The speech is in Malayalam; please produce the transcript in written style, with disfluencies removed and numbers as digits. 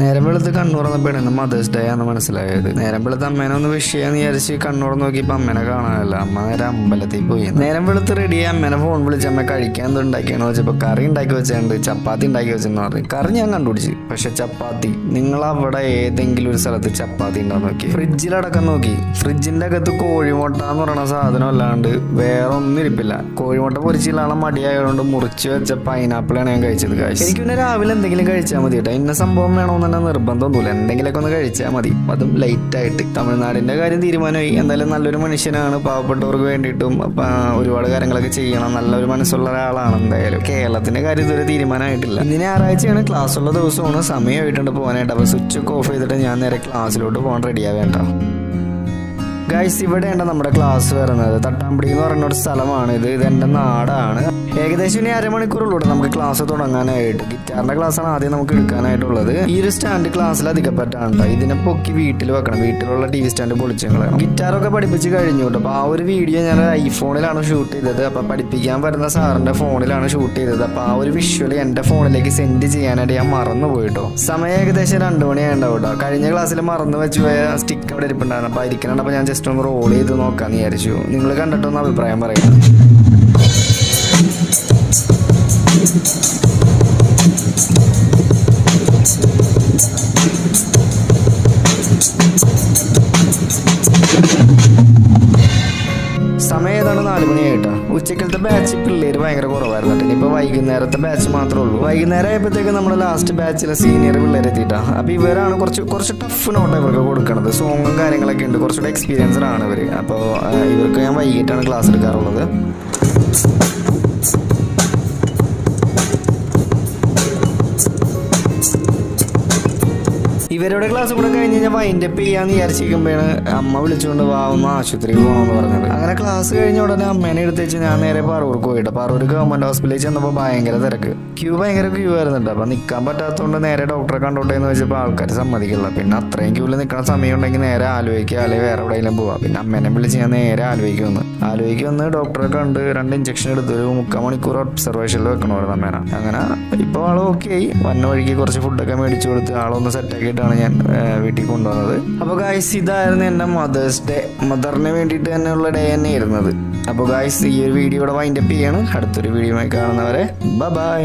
നേരം വെളുത്ത് കണ്ണുറന്നപ്പോഴാണ് ഇന്ന് മദേഴ്സ് ഡേ ആണെന്ന് മനസ്സിലായത്. നേരം വെളുത്ത് അമ്മേനെ ഒന്ന് വിഷ് ചെയ്യാന്ന് വിചാരിച്ച് കണ്ണുറന്ന് നോക്കിയപ്പോൾ അമ്മേനെ കാണാനല്ല. അമ്മ നേരെ അമ്പലത്തിൽ പോയി. നേരം വെളുത്ത് റെഡിയായി അമ്മേനെ ഫോൺ വിളിച്ച് അമ്മ കഴിക്കാൻ എന്ത് ഉണ്ടാക്കിയാണെന്ന് വെച്ചപ്പോൾ കറി ഉണ്ടാക്കി വെച്ചിട്ടുണ്ട്, ചപ്പാത്തി ഉണ്ടാക്കി വെച്ചെന്ന് പറഞ്ഞു. കറി ഞാൻ കണ്ടുപിടിച്ച്, പക്ഷെ ചപ്പാത്തി നിങ്ങൾ അവിടെ ഏതെങ്കിലും ഒരു സ്ഥലത്ത് ചപ്പാത്തി ഉണ്ടാന്ന് നോക്കി. ഫ്രിഡ്ജിലടക്കം നോക്കി, ഫ്രിഡ്ജിന്റെ അകത്ത് കോഴിമുട്ട എന്ന് പറയുന്ന സാധനം അല്ലാണ്ട് വേറെ ഒന്നും ഇരിപ്പില്ല. കോഴിമുട്ട പൊരിച്ചില്ലാണ് മടിയായതുകൊണ്ട് മുറിച്ച് വെച്ച പൈനാപ്പിളാണ് ഞാൻ കഴിച്ചത്. എനിക്ക് പിന്നെ രാവിലെ എന്തെങ്കിലും കഴിച്ചാൽ മതി കേട്ടോ. ഇന്ന സംഭവം വേണമെന്ന് തന്നെ നിർബന്ധമൊന്നുമില്ല, എന്തെങ്കിലുമൊക്കെ ഒന്ന് കഴിച്ചാൽ മതി, അതും ലൈറ്റ് ആയിട്ട്. തമിഴ്നാടിന്റെ കാര്യം തീരുമാനമായി. എന്തായാലും നല്ലൊരു മനുഷ്യനാണ്, പാവപ്പെട്ടവർക്ക് വേണ്ടിയിട്ടും ഒരുപാട് കാര്യങ്ങളൊക്കെ ചെയ്യണം, നല്ലൊരു മനസ്സുള്ള ഒരാളാണ്. എന്തായാലും കേരളത്തിന്റെ കാര്യം ഇതുവരെ തീരുമാനമായിട്ടില്ല. ഇന്ന് ഞായറാഴ്ചയാണ്, ക്ലാസ് ഉള്ള ദിവസമാണ്, സമയമായിട്ടുണ്ട് പോകാനായിട്ട്. അപ്പോൾ സ്വിച്ച് ഒക്കെ ഓഫ് ചെയ്തിട്ട് ഞാൻ നേരെ ക്ലാസ്സിലോട്ട് പോകാൻ റെഡിയാവേണ്ട. ഗൈസ്, ഇവിടെയാണ് നമ്മുടെ ക്ലാസ് വരുന്നത്. തട്ടാമ്പടി എന്ന് പറയുന്ന ഒരു സ്ഥലമാണ് ഇത്. ഇതെന്റെ നാടാണ്. ഏകദേശം ഇനി അരമണിക്കൂറുള്ളൂ നമുക്ക് ക്ലാസ് തുടങ്ങാനായിട്ട്. ഗിറ്റാറിന്റെ ക്ലാസ്സാണ് ആദ്യം നമുക്ക് എടുക്കാനായിട്ടുള്ളത്. ഈ ഒരു സ്റ്റാൻഡ് ക്ലാസ്സിൽ അധികം പറ്റാണ്ട്. ഇതിനെ പൊക്കി വീട്ടിൽ വെക്കണം. വീട്ടിലുള്ള TV സ്റ്റാൻഡ് പൊളിച്ചു കളയണം. ഗിറ്റാറൊക്കെ പഠിപ്പിച്ച് കഴിഞ്ഞു കേട്ടോ. അപ്പോൾ ആ ഒരു വീഡിയോ ഞാൻ ഐഫോണിലാണ് ഷൂട്ട് ചെയ്തത്. അപ്പോൾ പഠിപ്പിക്കാൻ വരുന്ന സാറിന്റെ ഫോണിലാണ് ഷൂട്ട് ചെയ്തത്. അപ്പോൾ ആ ഒരു വിഷ്വൽ എന്റെ ഫോണിലേക്ക് സെൻഡ് ചെയ്യാനായിട്ട് ഞാൻ മറന്നു പോയിട്ടോ. സമയം ഏകദേശം 2 മണിയായിട്ടുണ്ടാവും കേട്ടോ. കഴിഞ്ഞ ക്ലാസ്സിൽ മറന്നു വെച്ച് പോയ സ്റ്റിക്ക് അവിടെ ഇരിപ്പുണ്ടായിരുന്നു. അപ്പോൾ ഇരിക്കണുണ്ട്. അപ്പോൾ ഞാൻ ജസ്റ്റ് ഒന്ന് റോൾ ചെയ്ത് നോക്കാന്ന് വിചാരിച്ചു. നിങ്ങൾ കണ്ടിട്ടൊന്ന് അഭിപ്രായം പറയുന്നത്. സമയം ഏതാണ് 4 മണിയായിട്ടാ. ഉച്ചക്കലത്തെ ബാച്ച് പിള്ളേര് ഭയങ്കര കുറവായിരുന്നു. ഇനിയിപ്പോൾ വൈകുന്നേരത്തെ ബാച്ച് മാത്രമേ ഉള്ളൂ. വൈകുന്നേരം ആയപ്പോഴത്തേക്ക് നമ്മുടെ ലാസ്റ്റ് ബാച്ചിലെ സീനിയർ പിള്ളേർ എത്തിയിട്ടാ. അപ്പോൾ ഇവരാണ് കുറച്ച് ടഫ് നോട്ട് ഇവർക്ക് കൊടുക്കണത്. സോങ്ങും കാര്യങ്ങളൊക്കെ ഉണ്ട്, കുറച്ചുകൂടെ എക്സ്പീരിയൻസ്ഡ് ആണ് ഇവർ. അപ്പോൾ ഇവർക്ക് ഞാൻ വൈകിട്ടാണ് ക്ലാസ് എടുക്കാറുള്ളത്. ഇവരുടെ ക്ലാസ് കൂടെ കഴിഞ്ഞ് കഴിഞ്ഞാൽ വൈൻഡപ്പ് ചെയ്യാന്ന് വിചാരിച്ചിരിക്കുമ്പോഴാണ് അമ്മ വിളിച്ചുകൊണ്ട് ഒന്ന് ആശുപത്രിയിൽ പോകണമെന്ന് പറഞ്ഞത്. അങ്ങനെ ക്ലാസ് കഴിഞ്ഞ ഉടനെ അമ്മേനെ എടുത്ത് വെച്ച് ഞാൻ നേരെ പറവൂർക്ക് പോയിട്ട് പറവൂർ ഗവൺമെന്റ് ഹോസ്പിറ്റലിൽ ചെന്നപ്പോൾ ഭയങ്കര തിരക്ക്, ഭയങ്കര ക്യൂ ആയിരുന്നുണ്ട്. അപ്പം നിൽക്കാൻ പറ്റാത്തതുകൊണ്ട് നേരെ ഡോക്ടറെ കണ്ടോട്ടെ എന്ന് വെച്ചപ്പോൾ ആൾക്കാർ സമ്മതിക്കില്ല. പിന്നെ അത്രയും ക്യൂവിൽ നിൽക്കുന്ന സമയം ഉണ്ടെങ്കിൽ നേരെ ആലുവയ്ക്ക് അല്ലെങ്കിൽ വേറെ എവിടെയെങ്കിലും പോവാം. പിന്നെ അമ്മേനെ വിളിച്ച് ഞാൻ നേരെ ആലുവയ്ക്ക് വന്ന് ഡോക്ടറെ കണ്ട് 2 ഇഞ്ചക്ഷൻ എടുത്ത് ഒരു 3/4 മണിക്കൂർ ഒബ്സർവേഷനിൽ വെക്കണമായിരുന്നു അമ്മേനെ. അങ്ങനെ ഇപ്പോൾ ആൾ ഓക്കെ ആയി. വന്ന വഴിക്ക് കുറച്ച് ഫുഡൊക്കെ മേടിച്ചു കൊടുത്ത് ആളൊന്ന് സെറ്റാക്കിയിട്ടാണ് ഞാൻ വീട്ടിൽ കൊണ്ടുവന്നത്. അപ്പോൾ ഗായ്സ്, ഇതായിരുന്നു എൻ്റെ മദേഴ്സ് ഡേ. മദറിന് വേണ്ടിയിട്ട് തന്നെയുള്ള ഡേ തന്നെ ഇരുന്നത്. അപ്പോൾ ഗായ്സ്, ഈ ഒരു വീഡിയോയുടെ വൈൻഡപ്പ് ചെയ്യാണ്. അടുത്തൊരു വീഡിയോയുമായി കാണുന്നവരെ ബൈ.